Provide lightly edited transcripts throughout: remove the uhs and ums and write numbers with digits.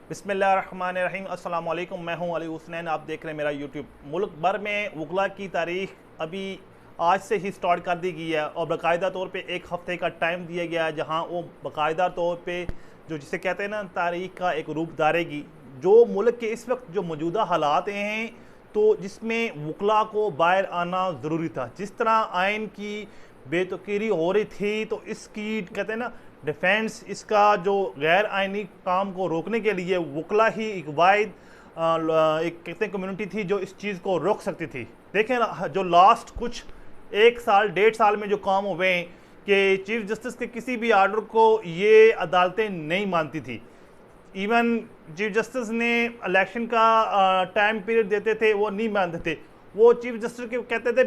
बिस्मिल्लाहिर्रहमानिर्रहीम। अस्सलाम वालेकुम। मैं हूं अली हुसनैन। आप देख रहे हैं मेरा यूट्यूब। मुल्क भर में वकला की तारीख अभी आज से ही स्टार्ट कर दी गई है और बाकायदा तौर पे एक हफ़्ते का टाइम दिया गया है, जहां वो बाकायदा तौर पे जो जिसे कहते हैं ना तारीख का एक रूप धारेगी। जो मुल्क के इस वक्त जो मौजूदा हालात हैं तो जिसमें वकला को बाहर आना ज़रूरी था। जिस तरह आइन की बेतुकीरी हो रही थी तो इसकी कहते हैं ना डिफेंस, इसका जो गैर आइनी काम को रोकने के लिए वकला ही एक वाहिद एक कहते हैं कम्युनिटी थी जो इस चीज़ को रोक सकती थी। देखें ना, जो लास्ट कुछ एक साल 1.5 साल में जो काम हुए हैं कि चीफ जस्टिस के किसी भी आर्डर को ये अदालतें नहीं मानती थी। इवन चीफ जस्टिस ने इलेक्शन का टाइम पीरियड देते थे, वो नहीं मानते थे। वो चीफ जस्टिस के कहते थे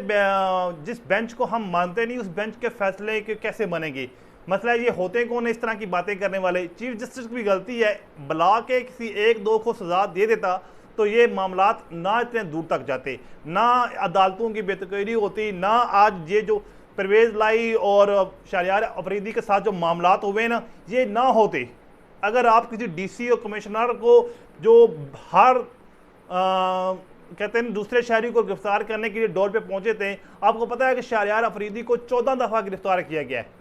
जिस बेंच को हम मानते नहीं उस बेंच के फैसले के कैसे बनेंगे। मसला ये होते कौन है इस तरह की बातें करने वाले। चीफ जस्टिस की भी गलती है, बुला के किसी एक दो को सजा दे देता तो ये मामलात ना इतने दूर तक जाते, ना अदालतों की बेतकरी होती, ना आज ये जो परवेज़ लाई और शहरयार अफरीदी के साथ जो मामलात हुए ना ये ना होते। अगर आप किसी डीसी और कमिश्नर को जो हर कहते हैं दूसरे शहरी को गिरफ्तार करने के लिए डोर पे पहुंचे थे, आपको पता है कि शहरयार अफरीदी को 14 दफ़ा गिरफ्तार किया गया है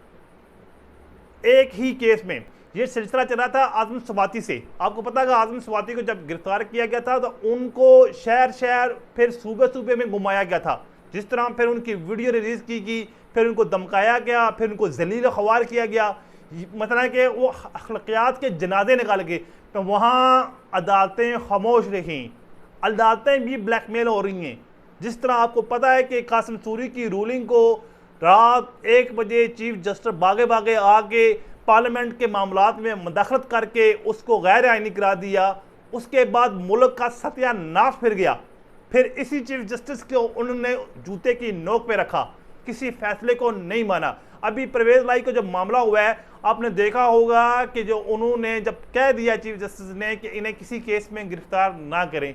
एक ही केस में। ये सिलसिला चला था आज़म स्वाति से। आपको पता है कि आज़म स्वाति को जब गिरफ्तार किया गया था तो उनको शहर शहर फिर सूबे सूबे में घुमाया गया था। जिस तरह फिर उनकी वीडियो रिलीज़ की गई, फिर उनको धमकाया गया, फिर उनको जलील ख्वार किया गया। मतलब कि वो अखलाकियात के जनाजे निकाल गए तो वहाँ अदालतें खामोश रहीं, अदालतें भी ब्लैकमेल हो रही हैं। जिस तरह आपको पता है कि कासिम सूरी की रूलिंग को रात 1 बजे चीफ जस्टिस भागे भागे आके पार्लियामेंट के मामलात में मुदाखलत करके उसको गैर आइनी करार दिया। उसके बाद मुल्क का सत्यानाश फिर गया। फिर इसी चीफ जस्टिस को उन्होंने जूते की नोक पे रखा, किसी फैसले को नहीं माना। अभी परवेज़ लाई का जब मामला हुआ है आपने देखा होगा कि जो उन्होंने जब कह दिया चीफ जस्टिस ने कि इन्हें किसी केस में गिरफ्तार ना करें,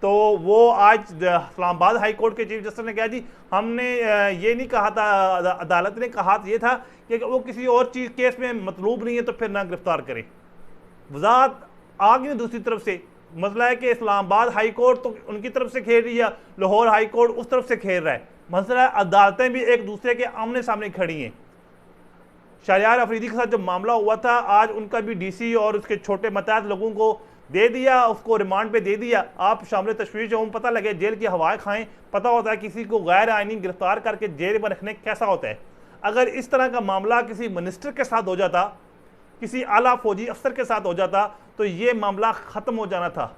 तो वो आज इस्लामाबाद हाई कोर्ट के चीफ जस्टिस ने कहा जी हमने ये नहीं कहा था, अदालत ने कहा ये था कि वो किसी और चीज़ केस में मतलूब नहीं है तो फिर ना गिरफ्तार करें। वजाहत आ गई दूसरी तरफ से। मसला है कि इस्लामाबाद हाई कोर्ट तो उनकी तरफ से खेल रही है, लाहौर हाई कोर्ट उस तरफ से खेल रहा है। मसला है अदालतें भी एक दूसरे के आमने सामने खड़ी हैं। शहरयार अफरीदी के साथ जब मामला हुआ था आज उनका भी डीसी और उसके छोटे मतहत लोगों को दे दिया, उसको रिमांड पे दे दिया। आप शामिल तशवीश हो, पता लगे जेल की हवाएं खाएं, पता होता है किसी को गैर आइनी गिरफ्तार करके जेल में रखने कैसा होता है। अगर इस तरह का मामला किसी मिनिस्टर के साथ हो जाता, किसी आला फौजी अफसर के साथ हो जाता तो ये मामला ख़त्म हो जाना था।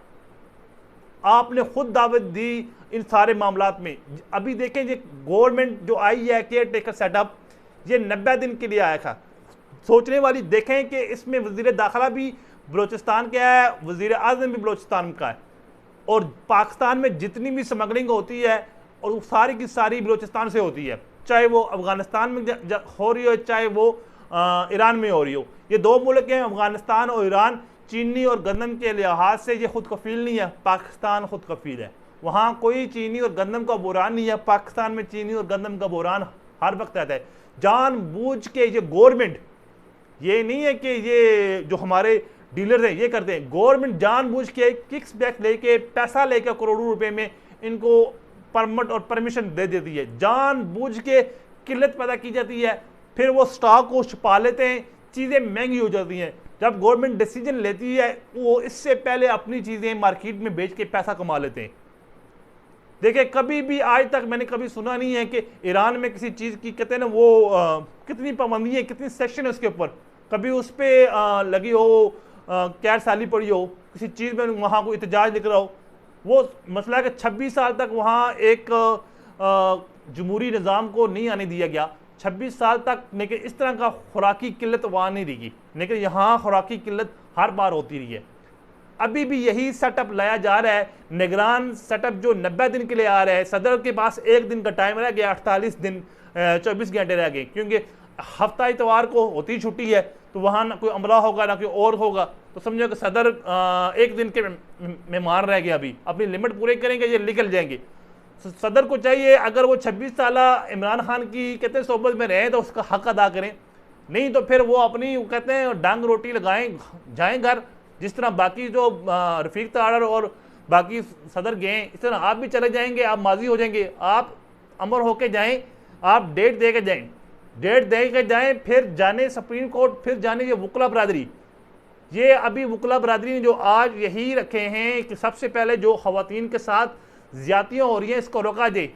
आपने खुद दावत दी इन सारे मामलात में। अभी देखें ये गवर्नमेंट जो आई है केयर टेकर सेटअप, ये 90 दिन के लिए आया था। सोचने वाली देखें कि इसमें वज़ीर दाखिला भी बलोचिस्तान का है, वज़ीर आज़म भी बलोचिस्तान का है, और पाकिस्तान में जितनी भी स्मगलिंग होती है और वो सारी की सारी बलोचिस्तान से होती है, चाहे वो अफ़गानिस्तान में हो रही हो चाहे वो ईरान में हो रही हो। ये दो मुल्क हैं अफ़गानिस्तान और ईरान। चीनी और गंदम के लिहाज से ये खुद कफ़ील नहीं है, पाकिस्तान खुद कफ़ील है। वहाँ कोई चीनी और गंदम का बुरान नहीं है, पाकिस्तान में चीनी और गंदम का बुरान हर वक्त रहता है। जानबूझ के ये गवर्नमेंट, ये नहीं है कि ये जो हमारे डीलर हैं ये करते हैं, गवर्नमेंट जानबूझ के किक्स बैक लेके पैसा लेकर करोड़ों रुपए में इनको परमिट और परमिशन दे देती है। जानबूझ के किल्लत पैदा की जाती है, फिर वो स्टॉक को छुपा लेते हैं, चीज़ें महंगी हो जाती हैं। जब गवर्नमेंट डिसीजन लेती है वो इससे पहले अपनी चीज़ें मार्केट में बेच के पैसा कमा लेते हैं। देखिए कभी भी आज तक मैंने कभी सुना नहीं है कि ईरान में किसी चीज़ की कहते हैं ना वो कितनी पाबंदी है, कितनी सेक्शन है उसके ऊपर, कभी उस पर लगी हो कैद साली पड़ी हो, किसी चीज़ में वहाँ को एहतजाज लिख रहा हो। वो मसला है कि 26 साल तक वहाँ एक जमहूरी निज़ाम को नहीं आने दिया गया, 26 साल तक। लेकिन इस तरह का खुराकी किल्लत वहाँ नहीं रही, लेकिन यहाँ खुराकी किल्लत हर बार होती रही है। अभी भी यही सेटअप लाया जा रहा है, निगरान सेटअप जो 90 दिन के लिए आ रहा है। सदर के पास 1 दिन का टाइम रह गया, 48 दिन 24 घंटे रह गए, क्योंकि हफ्ता इतवार को होती छुट्टी है तो वहाँ ना कोई अमला होगा ना कोई और होगा। तो समझो कि सदर 1 दिन के मेहमान रह गए, अभी अपनी लिमिट पूरे करेंगे ये निकल जाएंगे। सदर को चाहिए अगर वो 26 साल इमरान खान की कहते हैं सोबत में रहें तो उसका हक अदा करें, नहीं तो फिर वो अपनी कहते हैं डांग रोटी लगाएं, जाएं घर, जिस तरह बाकी जो रफीक तारड़ और बाकी सदर गए, इस तरह आप भी चले जाएंगे, आप माजी हो जाएंगे। आप अमर होके जाएं, आप डेट दे के जाएं, डेट दे के जाएं, फिर जाने सुप्रीम कोर्ट, फिर जाने ये वकला बरादरी। ये अभी वकला बरादरी ने जो आज यही रखे हैं कि सबसे पहले जो खवातीन के साथ ज्यादतियाँ हो रही हैं इसको रोका जाए।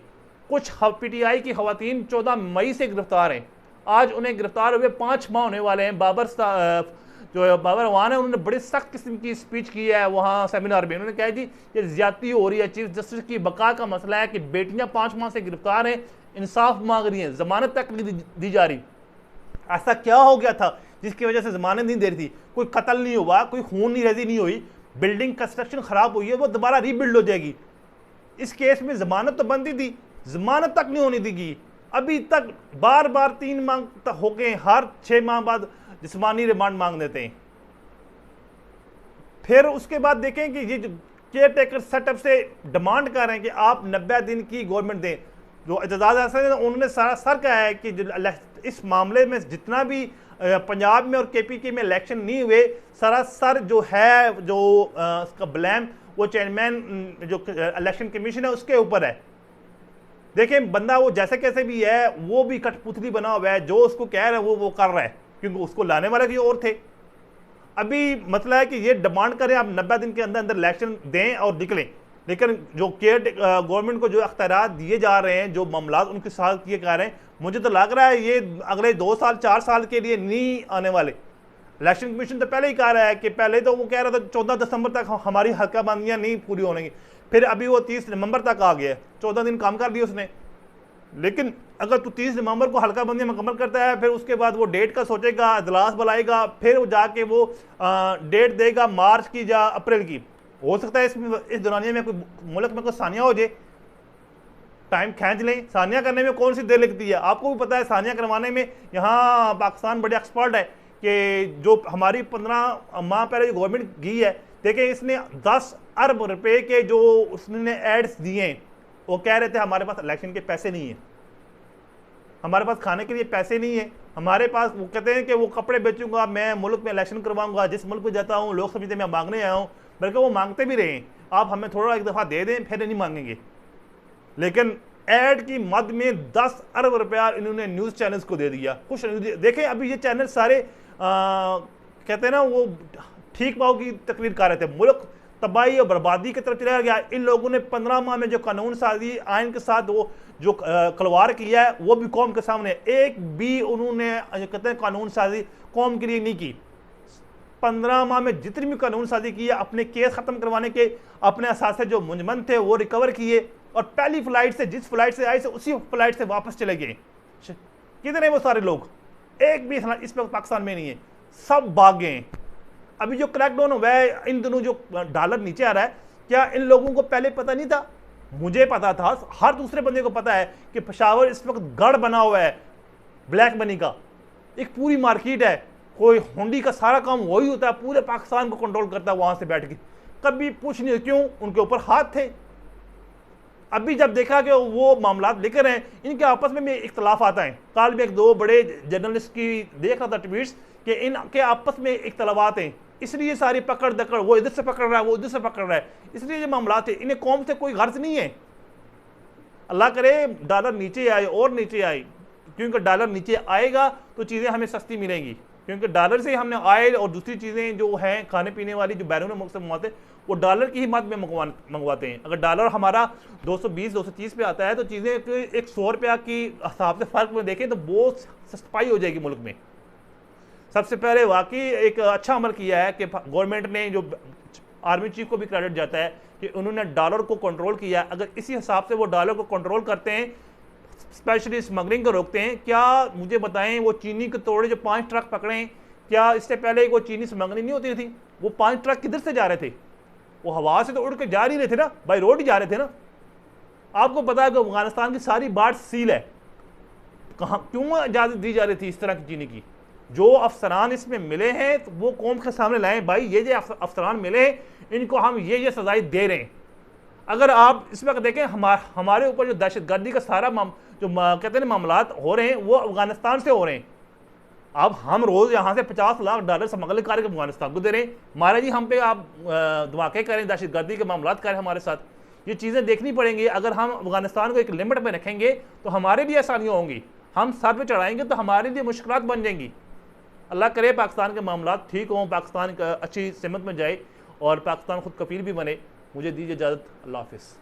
कुछ PTI की खवातीन 14 मई से गिरफ्तार हैं, आज उन्हें गिरफ्तार हुए 5 माह होने वाले हैं। जो बाबर अवान है उन्होंने बड़ी सख्त किस्म की स्पीच की है वहाँ सेमिनार में। उन्होंने कहा जी ये ज्यादती हो रही है, चीफ जस्टिस की बका का मसला है कि बेटियाँ 5 माह से गिरफ्तार हैं, इंसाफ मांग रही हैं, जमानत तक नहीं दी जा रही। ऐसा क्या हो गया था जिसकी वजह से जमानत नहीं दे रही थी? कोई कत्ल नहीं हुआ, कोई खून नहीं रजी नहीं हुई, बिल्डिंग कंस्ट्रक्शन खराब हुई है, वो दोबारा रीबिल्ड हो जाएगी। इस केस में जमानत तो बनती थी, जमानत तक नहीं होनी दी। अभी तक बार बार 3 माह तक हो गए, हर 6 माह बाद जिस्मानी रिमांड मांग देते हैं। फिर उसके बाद देखें कि ये केयर टेकर सेटअप से डिमांड कर रहे हैं कि आप 90 दिन की गवर्नमेंट दें। जो एजाज हसन है उन्होंने सर कहा है कि इस मामले में जितना भी पंजाब में और KPK में इलेक्शन नहीं हुए, सरासर जो है जो उसका ब्लेम वो चेयरमैन जो इलेक्शन कमीशन है उसके ऊपर है। देखें बंदा वो जैसे कैसे भी है, वो भी कठपुतली बना हुआ है, जो उसको कह रहा है वो कर रहा है, क्योंकि उसको लाने वाले भी और थे। अभी मतलब है कि ये डिमांड करें आप 90 दिन के अंदर अंदर इलेक्शन दें और निकलें, लेकिन जो केयर गवर्नमेंट को जो अख्तियार दिए जा रहे हैं, जो मामला उनके साथ किए जा रहे हैं, मुझे तो लग रहा है ये अगले 2 साल 4 साल के लिए नहीं आने वाले। इलेक्शन कमीशन तो पहले ही कह रहा है कि पहले तो वो कह रहा था 14 दिसंबर तक हमारी हल्काबंदियाँ नहीं पूरी होंगी, फिर अभी वो 30 नवंबर तक आ गया, 14 दिन काम कर दिए उसने। लेकिन अगर तू 30 नवंबर को हल्काबंदी मुकम्मल करता है, फिर उसके बाद वो डेट का सोचेगा, इजलास बुलाएगा, फिर वो जाके वो डेट देगा मार्च की या अप्रैल की। हो सकता है इस दौरानिया में कोई मुल्क में कोई सानिया हो जाए, टाइम खींच लें। सानिया करने में कौन सी देर लगती है? आपको भी पता है सानिया करवाने में यहाँ पाकिस्तान बड़े एक्सपर्ट है कि जो हमारी 15 माह पहले जो गवर्नमेंट गई है, देखें इसने 10 अरब रुपए के जो उसने एड्स दिए हैं, वो कह रहे थे हमारे पास इलेक्शन के पैसे नहीं है, हमारे पास खाने के लिए पैसे नहीं है, हमारे पास, वो कहते हैं कि वो कपड़े बेचूंगा, मैं मुल्क में इलेक्शन करवाऊंगा, जिस मुल्क में जाता हूँ लोग समझते मैं मांगने आया हूँ, बल्कि वो मांगते भी रहे हैं, आप हमें थोड़ा एक दफ़ा दे दें फिर नहीं मांगेंगे। लेकिन एड की मद में 10 अरब रुपया इन्होंने न्यूज़ चैनल्स को दे दिया। कुछ देखें अभी ये चैनल सारे कहते हैं ना वो ठीक भाव की तकरीर कर रहे थे, मुल्क तबाही और बर्बादी की तरफ चला गया। इन लोगों ने 15 माह में जो कानून साजी आइन के साथ वो जो खलवार किया है वो भी कौम के सामने, एक भी उन्होंने कहते हैं कानून साजी कौम के लिए नहीं की। 15 माह में जितनी भी कानून साजी की है, अपने केस ख़त्म करवाने के, अपने असासे जो मुंजमन थे वो रिकवर किए, और पहली फ्लाइट से, जिस फ्लाइट से आए से उसी फ्लाइट से वापस चले गए। किधर है वो सारे लोग? एक भी इस वक्त पाकिस्तान में नहीं है, सब भाग गए हैं। अभी जो क्रैकडाउन हुआ है, इन दिनों जो डॉलर नीचे आ रहा है, क्या इन लोगों को पहले पता नहीं था? मुझे पता था, हर दूसरे बंदे को पता है कि पेशावर इस वक्त गढ़ बना हुआ है ब्लैक मनी का, एक पूरी मार्केट है, कोई हुंडी का सारा काम वही होता है, पूरे पाकिस्तान को कंट्रोल करता है वहां से बैठ के। कभी पूछ नहीं क्यों, उनके ऊपर हाथ थे। अभी जब देखा कि वो मामला लेकर हैं, इनके आपस में भी इख्तलाफ आता है। कल भी 1-2 बड़े जर्नलिस्ट की देख रहा था ट्वीट्स कि इनके आपस में इख्तलाफात हैं, इसलिए सारी पकड़ दकड़, वो इधर से पकड़ रहा है, वो उधर से पकड़ रहा है, इसलिए ये मामला थे। इन्हें कौम से कोई गर्ज नहीं है। अल्लाह करे डॉलर नीचे आए और नीचे आए, क्योंकि डॉलर नीचे आएगा तो चीज़ें हमें सस्ती मिलेंगी, क्योंकि डॉलर से हमने ऑयल और दूसरी चीज़ें जो हैं खाने पीने वाली जो बैरून मुल्क से मंगवाते वो डॉलर की ही मद में मंगवाते हैं। अगर डॉलर हमारा 220-230 पे आता है तो चीज़ें एक 100 रुपया की हिसाब से फ़र्क में देखें तो बहुत सस्ताई हो जाएगी मुल्क में। सबसे पहले वाकई एक अच्छा अमल किया है कि गवर्नमेंट ने, जो आर्मी चीफ को भी क्रेडिट जाता है कि उन्होंने डॉलर को कंट्रोल किया। अगर इसी हिसाब से वो डॉलर को कंट्रोल करते हैं, स्पेशली स्मगलिंग को रोकते हैं, क्या मुझे बताएं वो चीनी के तोड़े जो 5 ट्रक पकड़े हैं, क्या इससे पहले वो चीनी स्मगलिंग नहीं होती थी? वो 5 ट्रक किधर से जा रहे थे? वो हवा से तो उड़ के जा ही रहे थे ना, बाई रोड ही जा रहे थे ना। आपको पता है कि अफगानिस्तान की सारी बाट सील है, कहाँ क्यों इजाज़त दी जा रही थी इस तरह की चीनी की? जो अफसरान इसमें मिले हैं तो वो कौम के सामने लाएं, भाई ये जो अफसरान मिले इनको हम ये सजाएं दे रहे हैं। अगर आप इस वक्त देखें हमारे ऊपर जो दहशतगर्दी का सारा जो कहते हैं मामलात हो रहे हैं वो अफगानिस्तान से हो रहे हैं। अब हम रोज़ यहाँ से $50 लाख स्मगलिंग करके अफगानिस्तान को दे रहे हैं। महाराज जी हम पे आप धमाके करें, दहशतगर्दी के मामला करें हमारे साथ, ये चीज़ें देखनी पड़ेंगी। अगर हम अफगानिस्तान को एक लिमिट में रखेंगे तो हमारे लिए आसानियाँ होंगी, हम सर पे चढ़ाएंगे तो हमारे लिए मुश्किलात बन जाएंगी। अल्लाह करे पाकिस्तान के मामला ठीक हों, पाकिस्तान अच्छी सिमत में जाए और पाकिस्तान खुद कफील भी बने। मुझे दीजिए इजाज़त, अल्लाह हाफिज़।